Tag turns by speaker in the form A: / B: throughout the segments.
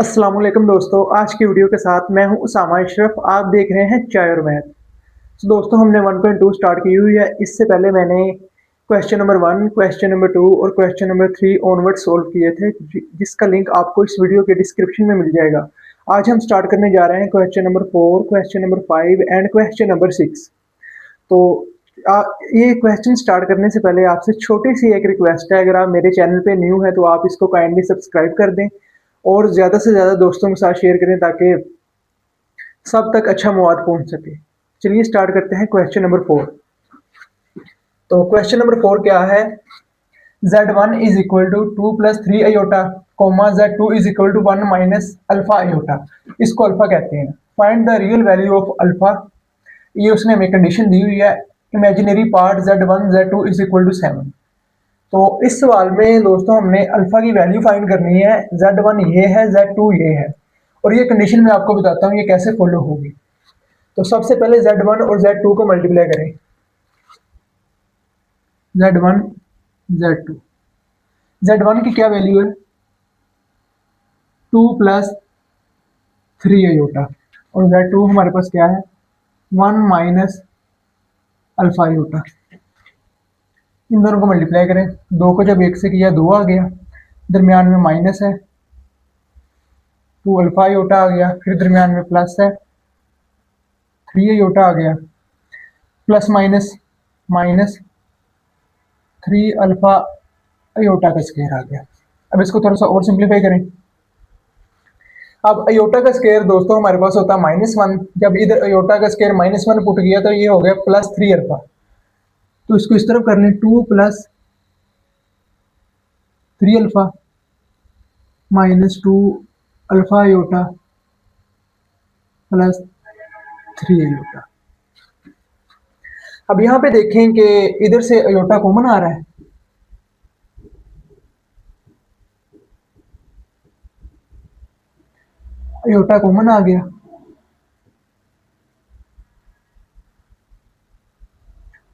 A: अस्सलाम वालेकुम दोस्तों, आज की वीडियो के साथ मैं हूं उसामा अशरफ। आप देख रहे हैं चाय और मैथ। तो दोस्तों हमने 1.2 स्टार्ट की हुई है। इससे पहले मैंने क्वेश्चन नंबर 1, क्वेश्चन नंबर 2 और क्वेश्चन नंबर 3 ऑनवर्ड सोल्व किए थे, जिसका लिंक आपको इस वीडियो के डिस्क्रिप्शन में मिल जाएगा। आज हम स्टार्ट करने जा रहे हैं question number 4, question number 5 and question number 6। तो आ, ये क्वेश्चन स्टार्ट करने से पहले आपसे छोटी सी एक रिक्वेस्ट है। अगर आप मेरे चैनल पे न्यू है तो आप इसको काइंडली सब्सक्राइब कर दें और ज़्यादा से ज़्यादा दोस्तों के साथ शेयर करें ताकि सब तक अच्छा मवाद पहुंच सके। चलिए स्टार्ट करते हैं क्वेश्चन नंबर 4। तो क्वेश्चन नंबर 4 क्या है? z1 is equal to 2 plus 3 iota comma z2 is equal to 1 minus alpha iota. इसको अल्फा कहते हैं। Find the real value of alpha. ये उसने हमें कंडीशन दी हुई है। Imaginary part z1 z2 is equal to 7। तो इस सवाल में दोस्तों हमने अल्फा की वैल्यू फाइंड करनी है। z1 ये है, z2 ये है, और ये कंडीशन मैं आपको बताता हूँ ये कैसे फॉलो होगी। तो सबसे पहले z1 और z2 को मल्टीप्लाई करें। z1 z2, z1 की क्या वैल्यू है? 2 प्लस 3 अयोटा, और z2 हमारे पास क्या है? 1 माइनस अल्फा अयोटा। इन दोनों को मल्टीप्लाई करें। दो को जब एक से किया 2 आ गया, दरमियान में माइनस है, 2 अल्फा अयोटा आ गया, फिर दरमियान में प्लस है, 3 अयोटा आ गया, plus minus minus 3 alpha iota का स्क्वायर आ गया। अब इसको थोड़ा सा और सिंप्लीफाई करें। अब अयोटा का स्क्वायर दोस्तों हमारे पास होता है -1। जब इधर अयोटा का स्क्वायर -1 पुट किया तो ये हो गया +3 अल्फा। तो इसको इस तरफ कर लें, 2 plus 3 alpha -2 alpha iota plus 3 iota. अब यहाँ पे देखें कि इधर से अयोटा कॉमन आ रहा है। अयोटा कॉमन आ गया,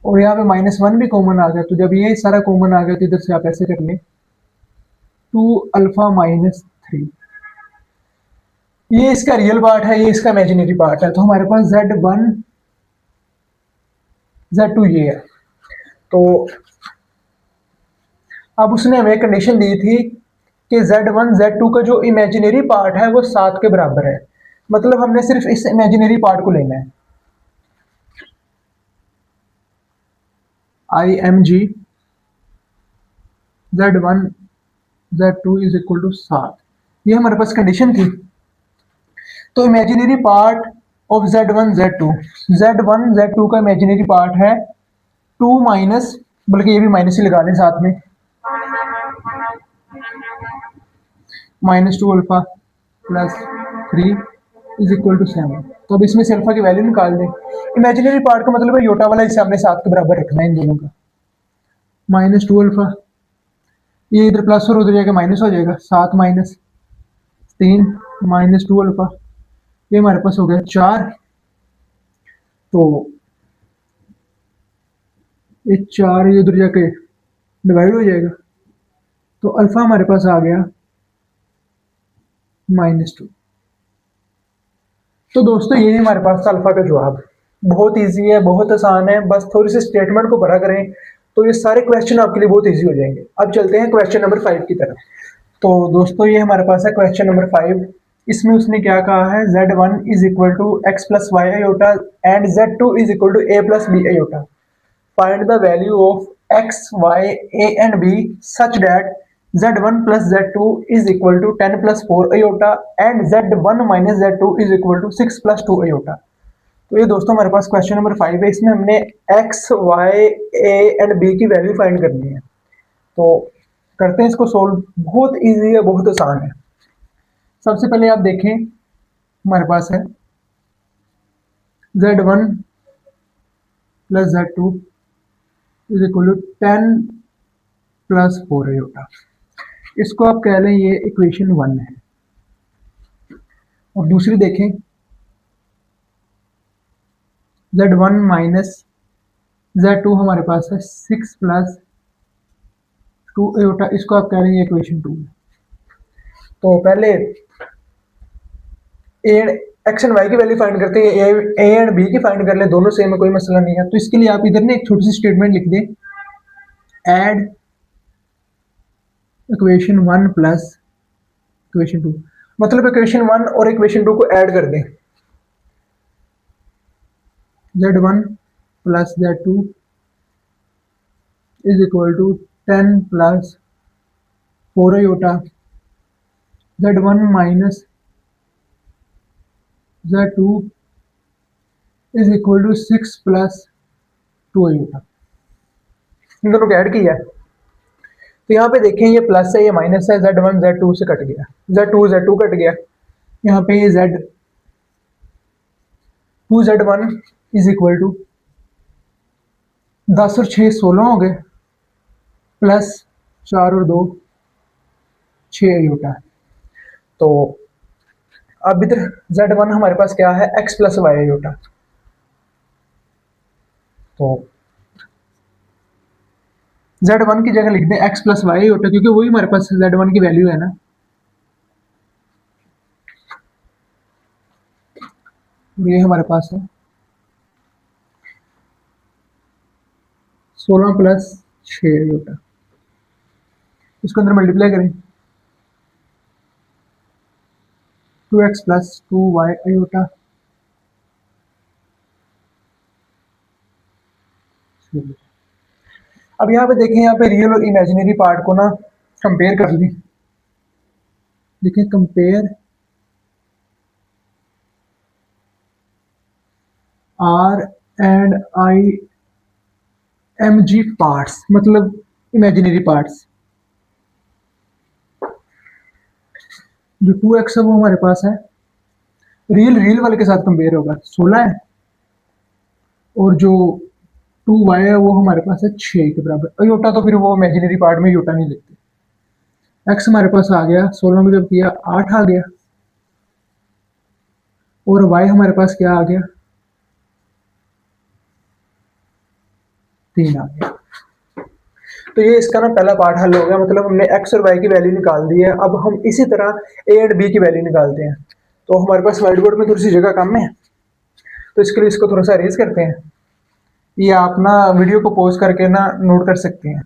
A: और यहाँ पे -1 भी कॉमन आ गया। तो जब ये सारा कॉमन आ गया तो इधर से आप ऐसे कर लें, 2 अल्फा -3। ये इसका रियल पार्ट है, ये इसका इमेजिनरी पार्ट है। तो हमारे पास z1 z2 ये है। तो अब उसने हमें कंडीशन दी थी कि z1 z2 का जो इमेजिनरी पार्ट है वो 7 के बराबर है। मतलब हमने सिर्फ इस इमेजिनरी पार्ट को लेना है। IMG z1 z2 is equal to 7, ये हमारे पास कंडीशन थी। तो imaginary part of z1 z2 का इमेजिनरी पार्ट है 2 माइनस, बल्कि ये भी माइनस ही लगा लें साथ में, -2 alpha plus 3 is equal to 7। तो अब इसमें से अल्फा की वैल्यू निकाल दें। इमेजिनरी पार्ट का मतलब है योटा वाला, इसे हमने 7 के बराबर रखना है इन दोनों का। -2 अल्फा, ये इधर प्लस और उधर जाके माइनस हो जाएगा, 7 माइनस 3 -2 अल्फा, ये हमारे पास हो गया 4। तो ये 4 ये उधर जाके डिवाइड हो जाएगा, तो अल्फा हमारे पास आ गया -2। तो दोस्तों ये हमारे पास अल्फा का जवाब। बहुत इजी है, बहुत आसान है, बस थोड़ी सी स्टेटमेंट को भरा करें तो ये सारे क्वेश्चन आपके लिए बहुत इजी हो जाएंगे। अब चलते हैं क्वेश्चन नंबर 5 की तरफ। तो दोस्तों ये हमारे पास है क्वेश्चन नंबर 5। इसमें उसने क्या कहा है? z1 is equal to x plus y iota and z2 is equal to a plus b iota. Find the value of x, y, a and b such that z1 plus z2 is equal to 10 plus 4 iota and z1 minus z2 is equal to 6 plus 2 iota। तो ये दोस्तों हमारे पास question number 5 है। इसमें हमने x, y, a and b की value find करनी है। तो करते हैं इसको सोल्व। बहुत इजी है, बहुत आसान है। सबसे पहले आप देखें, हमारे पास है z1 plus z2 is equal to 10 plus 4 iota। इसको आप कह लें ये इक्वेशन 1 है। और दूसरी देखें, z1 माइनस z2 हमारे पास है 6 प्लस 2 iota। इसको आप कह रहे हैं इक्वेशन 2 है। तो पहले ए एक्स एंड वाई की वैल्यू फाइंड करते हैं, ए एंड बी की फाइंड कर ले, दोनों सेम है, कोई मसला नहीं है। तो इसके लिए आप इधर ना एक छोटी सी स्टेटमेंट लिख दें, एड इक्वेशन 1 प्लस इक्वेशन 2, मतलब इक्वेशन 1 और इक्वेशन 2 को ऐड कर दें, z1 plus z2 is equal to 10 plus 4 iota, z1 minus z2 is equal to 6 plus 2 iota. इन दोनों को ऐड किया है, तो यहाँ पे देखें ये प्लस है ये माइनस है, z1 z2 से कट गया, z2 कट गया, यहाँ पे ये z1 इज इक्वल टू 10 और 6 16 हो गए, प्लस 4 और 2 6 आयोटा। तो अब इधर z1 हमारे पास क्या है, x प्लस वाई आयोटा। तो z1 की जगह लिख दें x प्लस वाई आयोटा, क्योंकि वही हमारे पास z1 की वैल्यू है ना। ये हमारे पास है 16 प्लस 6 आयोटा, इसको अंदर मल्टीप्लाई करें, 2x प्लस 2y आयोटा। अब यहाँ पे देखें, यहाँ पे रियल और इमेजिनरी पार्ट को ना कंपेयर कर लें, देखें compare R and I M G parts, मतलब इमेजिनरी पार्ट्स। जो 2x है वो हमारे पास है, रियल वाले के साथ कंपेयर होगा 16 है, और जो 2y है वो हमारे पास है 6 के बराबर। अयोटा तो फिर वो इमेजिनरी पार्ट में योटा नहीं लेते। x हमारे पास आ गया 16 में जब किया 8 आ गया, और y हमारे पास क्या आ गया 3 आ गया। तो ये इसका ना पहला पार्ट हल हो गया, मतलब हमने x और y की वैल्यू निकाल दी है। अब हम इसी तरह a एंड b की वैल्यू निकालते हैं। तो हमारे पास व्हाइट बोर्ड में थोड़ी सी जगह कम है, तो इसके लिए इसको थोड़ा सा अरेंज करते हैं। ये आप ना वीडियो को पॉज करके ना नोट कर सकते हैं।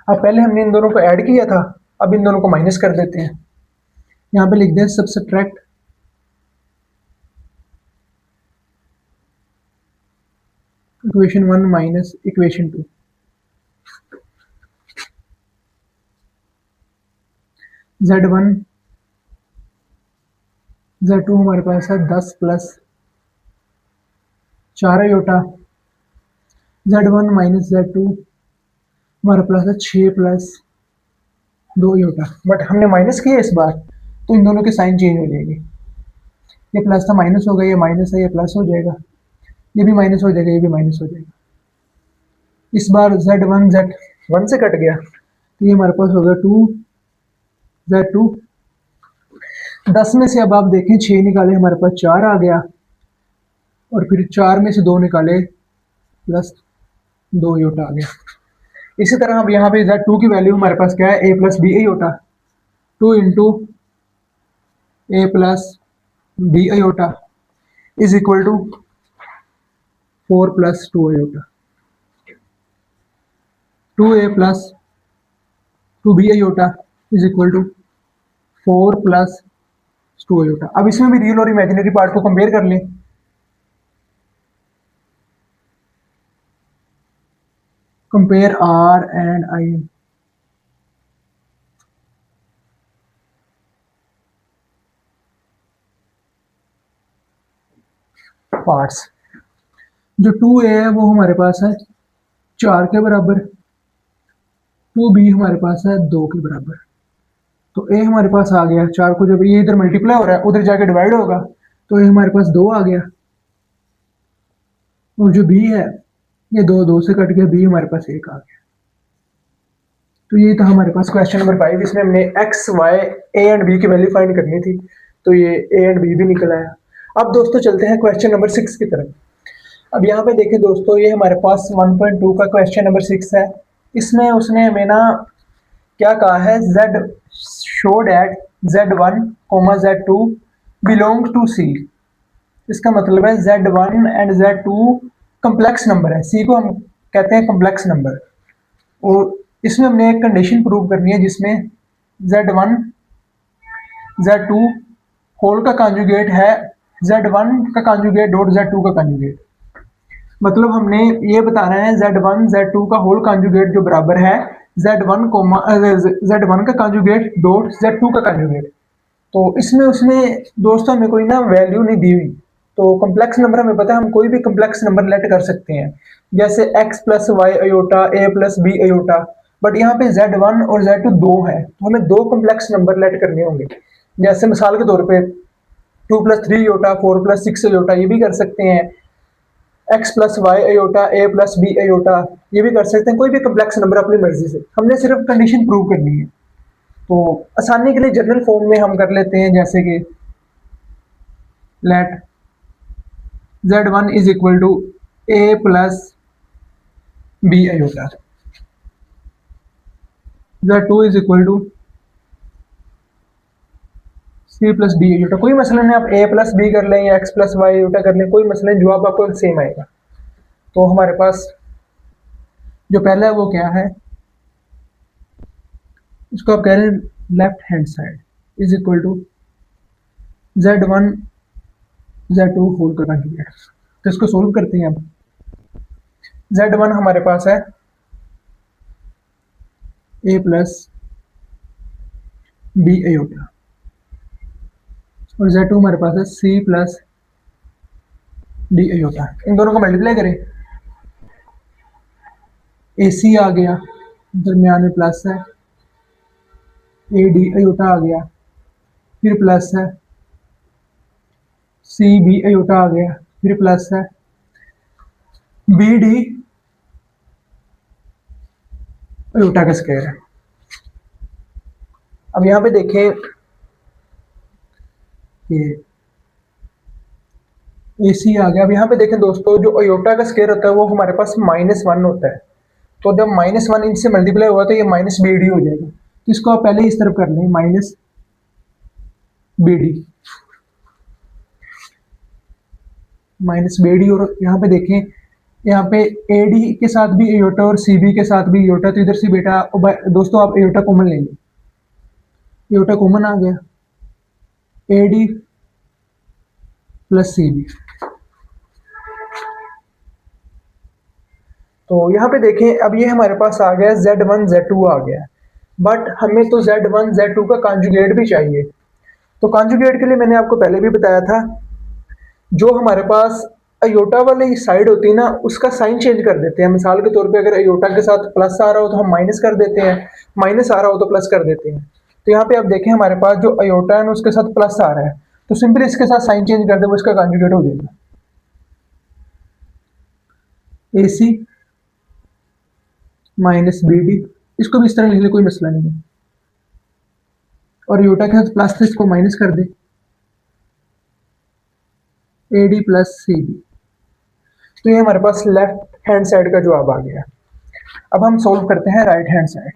A: अब पहले हमने इन दोनों को ऐड किया था, अब इन दोनों को माइनस कर देते हैं। यहाँ पे लिख दें subtract equation 1 minus equation 2। z1 z2 हमारे पास है 10 plus 4 iota, z1 minus z2 हमारे पास है 6 प्लस 2 आयोटा। बट हमने माइनस किया इस बार, तो इन दोनों के साइन चेंज हो जाएगी। ये प्लस था माइनस हो गया, ये माइनस है ये प्लस हो जाएगा, ये भी माइनस हो जाएगा, ये भी माइनस हो जाएगा। इस बार z1 z1 से कट गया, तो ये हमारे पास हो गया 2 z2। 10 में से अब आप देखें 6 निकाले, हमारे पास 4 आ गया, और फिर 4 में से 2 निकाले प्लस 2 आयोटा आ गया। इसी तरह अब यहाँ पे z2 की वैल्यू हमारे पास क्या है, a plus b iota, 2 into a plus b iota is equal to 4 plus 2 iota, 2a plus 2b iota is equal to 4 plus 2 iota. अब इसमें भी रियल और इमेजिनरी पार्ट को कंपेयर कर लें। Compare R and I, parts. जो 2a है वो हमारे पास है 4 के बराबर, 2b हमारे पास है 2 के बराबर। तो a हमारे पास आ गया 4 को, जब ये इधर मल्टीप्लाई हो रहा है उधर जाके डिवाइड होगा, तो ये हमारे पास 2 आ गया, और जो b है ये 2 से कट गया, b हमारे पास 1 आ गया। तो ये था हमारे पास क्वेश्चन नंबर 5। इसमें हमने x y a and b की वैल्यू फाइंड करनी थी, तो ये a एंड b भी निकल आया। अब दोस्तों चलते हैं क्वेश्चन नंबर 6 की तरफ। अब यहाँ पे देखें दोस्तों, ये हमारे पास 1.2 का क्वेश्चन नंबर 6 है। इसमें उसने हमें ना क्या कहा है, z show that z1 z2 belong to c। इसका मतलब है z1 and z2 complex number है, c को हम कहते हैं कम्प्लेक्स नंबर। और इसमें हमने एक कंडीशन प्रूव करनी है जिसमें z1 z2 होल का कॉन्जुगेट है z1 का कॉन्जुगेट डॉट z2 का कॉन्जुगेट। मतलब हमने ये बताना है z1 z2 का होल कॉन्जुगेट जो बराबर है z1 का कॉन्जुगेट डॉट z2 का कॉन्जुगेट। तो इसमें उसने दोस्तों हमें कोई ना वैल्यू नहीं दी हुई। तो कम्प्लेक्स नंबर हमें पता है, हम कोई भी कम्प्लेक्स नंबर लेट कर सकते हैं, जैसे x plus y iota a plus b iota. But यहाँ पे z1 और z2 दो है, तो हमें दो कम्प्लेक्स नंबर लेट करने होंगे। जैसे मिसाल के तौर पे 2 प्लस 3 अयोटा 4 प्लस 6 अयोटा, ये भी कर सकते हैं। x plus y iota a plus b iota, ये भी कर सकते हैं। कोई भी कम्प्लेक्स नंबर अपनी मर्जी से, हमने सिर्फ कंडीशन प्रूव करनी है। तो आसानी के लिए जनरल फॉर्म में हम कर लेते हैं, जैसे कि let z1 is equal to a plus b iota, z2 is equal to c plus d iota. कोई मसला नहीं, आप a प्लस बी कर लें या x प्लस वाई अयोटा कर लें, कोई मसला नहीं, जवाब आपको सेम आएगा। तो हमारे पास जो पहला है वो क्या है, इसको आप कह रहे हैं left hand side is equal to z1 z2 whole का कॉन्जुगेट। तो इसको सोल्व करते हैं। अब z1 हमारे पास है a प्लस बी अयोटा और z2 हमारे पास है c प्लस डी अयोटा। इन दोनों को मल्टीप्लाई करें, AC आ गया, दरमियान में प्लस है, AD अयोटा आ गया, फिर प्लस है, CB अयोटा आ गया, फिर प्लस है, BD अयोटा का स्क्वायर है। अब यहाँ पे देखें कि AC आ गया। अब यहाँ पे देखें दोस्तों, जो अयोटा का स्क्वायर होता है वो हमारे पास -1 होता है। तो जब -1 इनसे मल्टीप्लाई हुआ तो ये -BD हो जाएगा। तो इसको आप पहले इस तरफ कर लें, -BD और यहाँ पे देखें, यहाँ पे AD के साथ भी अयोटा और CB के साथ भी अयोटा। तो इधर से बेटा दोस्तों आप अयोटा कॉमन लेंगे, अयोटा कॉमन आ गया, AD प्लस CB। तो यहाँ पे देखें, अब ये हमारे पास आ गया z1 z2 आ गया, बट हमें तो z1 z2 का कॉन्जुगेट भी चाहिए। तो कॉन्जुगेट के लिए मैंने आपको पहले भी बताया था, जो हमारे पास अयोटा वाली साइड होती है ना, उसका साइन चेंज कर देते हैं। मिसाल के तौर पे अगर अयोटा के साथ प्लस आ रहा हो तो हम माइनस कर देते हैं, माइनस आ रहा हो तो प्लस कर देते हैं। तो यहाँ पे आप देखें, हमारे पास जो अयोटा है ना उसके साथ प्लस आ रहा है, तो सिंपली इसके साथ साइन चेंज कर दे, वो इसका कॉन्जुगेट हो जाएगा। AC माइनस BD, इसको भी इस तरह लिख ले, कोई मसला नहीं है। और अयोटा के साथ प्लस थे, इसको माइनस कर दे, AD प्लस CB। तो ये हमारे पास लेफ्ट हैंड साइड का जवाब आ गया। अब हम सोल्व करते हैं right hand side.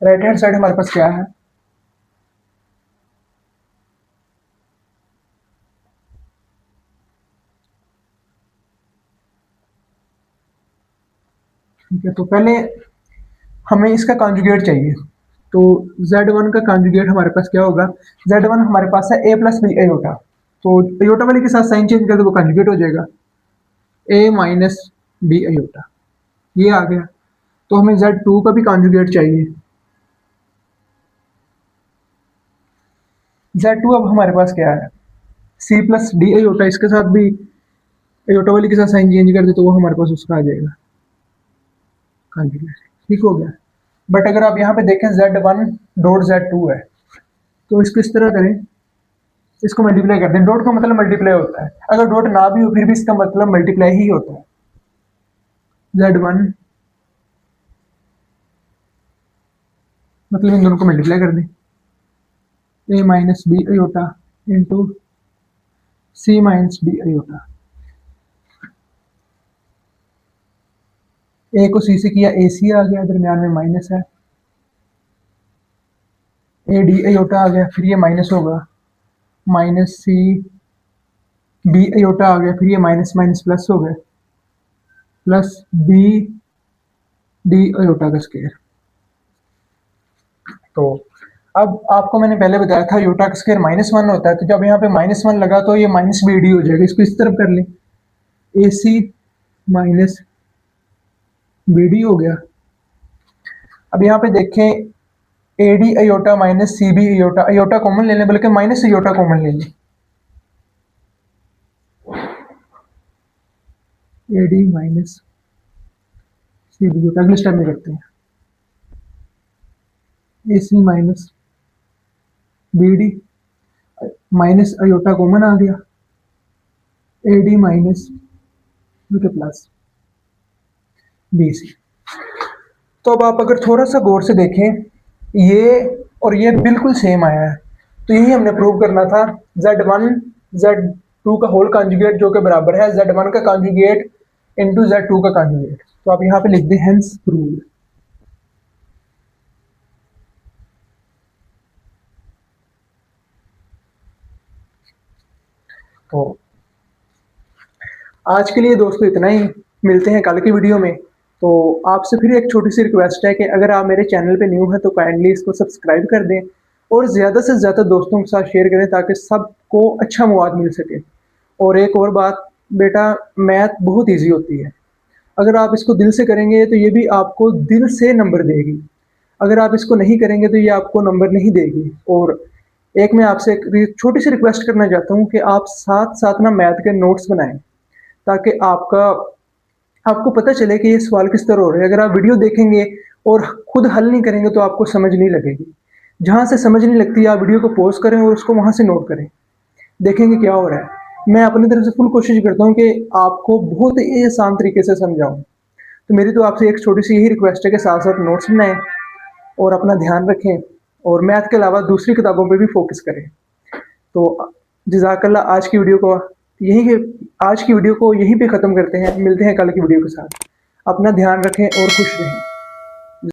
A: Right hand side हमारे पास क्या है, ठीक है। तो पहले हमें इसका कॉन्जुगेट चाहिए। तो z1 का कॉन्जुगेट हमारे पास क्या होगा, z1 हमारे पास है a प्लस बी अयोटा। तो अयोटा वाले के साथ साइन चेंज कर दो, वो कॉन्जुगेट हो जाएगा, a माइनस बी अयोटा, ये आ गया। तो हमें z2 का भी कॉन्जुगेट चाहिए। z2 अब हमारे पास क्या है, c प्लस डी अयोटा, इसके साथ भी अयोटा वाले के साथ साइन चेंज कर दे तो वो हमारे पास उसका आ जाएगा कॉन्जुगेट, ठीक हो गया। बट अगर आप यहाँ पे देखें z1 डॉट z2 है, तो इसको इस तरह करें, इसको मल्टीप्लाई कर दें। डॉट का मतलब मल्टीप्लाई होता है, अगर डॉट ना भी हो फिर भी इसका मतलब मल्टीप्लाई ही होता है। z1 मतलब इन दोनों को मल्टीप्लाई कर दें, a minus B iota into C minus D iota. A को सी से किया, ए सी आ गया, दरमियान में माइनस है, ए डी आयोटा आ गया, फिर ये माइनस होगा, माइनस सी बी आयोटा आ गया, फिर ये माइनस माइनस प्लस हो गया, प्लस बी डी आयोटा का स्क्वायर। तो अब आपको मैंने पहले बताया था आयोटा का स्क्वायर -1 होता है, तो जब यहाँ पे -1 लगा तो ये माइनस बी डी हो जाएगा, इसको इस तरफ कर लें, A C minus B D हो गया। अब यहाँ पे देखें, A D iota minus C B iota, iota common ले लें, बल्कि माइनस आयोटा कॉमन ले लें, A D minus C B iota अगले स्टेप में करते हैं, A C minus B D minus iota common आ गया, A D minus plus B C. तो अब आप अगर थोड़ा सा गौर से देखें, ये और ये बिल्कुल सेम आया है, तो यही हमने प्रूव करना था, Z1 Z2 का होल कॉन्जुगेट जो कि बराबर है Z1 का कॉन्जुगेट इनटू Z2 का कॉन्जुगेट। तो आप यहाँ पे लिख दें हेंस प्रूव्ड। तो आज के लिए दोस्तों इतना ही, मिलते हैं कल की वीडियो में। तो आपसे फिर एक छोटी सी रिक्वेस्ट है कि अगर आप मेरे चैनल पे न्यू हैं तो काइंडली इसको सब्सक्राइब कर दें और ज़्यादा से ज़्यादा दोस्तों के साथ शेयर करें ताकि सबको अच्छा मवाद मिल सके। और एक और बात बेटा, मैथ बहुत ईजी होती है, अगर आप इसको दिल से करेंगे तो ये भी आपको दिल से नंबर देगी, अगर आप इसको नहीं करेंगे तो ये आपको नंबर नहीं देगी। और एक मैं आपसे एक छोटी सी रिक्वेस्ट करना चाहता हूँ कि आप साथ साथ ना मैथ के नोट्स बनाएं, ताकि आपको पता चले कि ये सवाल किस तरह हो रहे हैं। अगर आप वीडियो देखेंगे और खुद हल नहीं करेंगे तो आपको समझ नहीं लगेगी। जहाँ से समझ नहीं लगती आप वीडियो को पॉज करें और उसको वहाँ से नोट करें, देखेंगे क्या हो रहा है। मैं अपनी तरफ से फुल कोशिश करता हूँ कि आपको बहुत ही आसान तरीके से समझाऊँ। तो मेरी तो आपसे एक छोटी सी यही रिक्वेस्ट है कि साथ साथ नोट्स बनाएं और अपना ध्यान रखें और मैथ के अलावा दूसरी किताबों पे भी फोकस करें। तो जज़ाकल्लाह, आज की वीडियो को यहीं पे ख़त्म करते हैं, मिलते हैं कल की वीडियो के साथ। अपना ध्यान रखें और खुश रहें।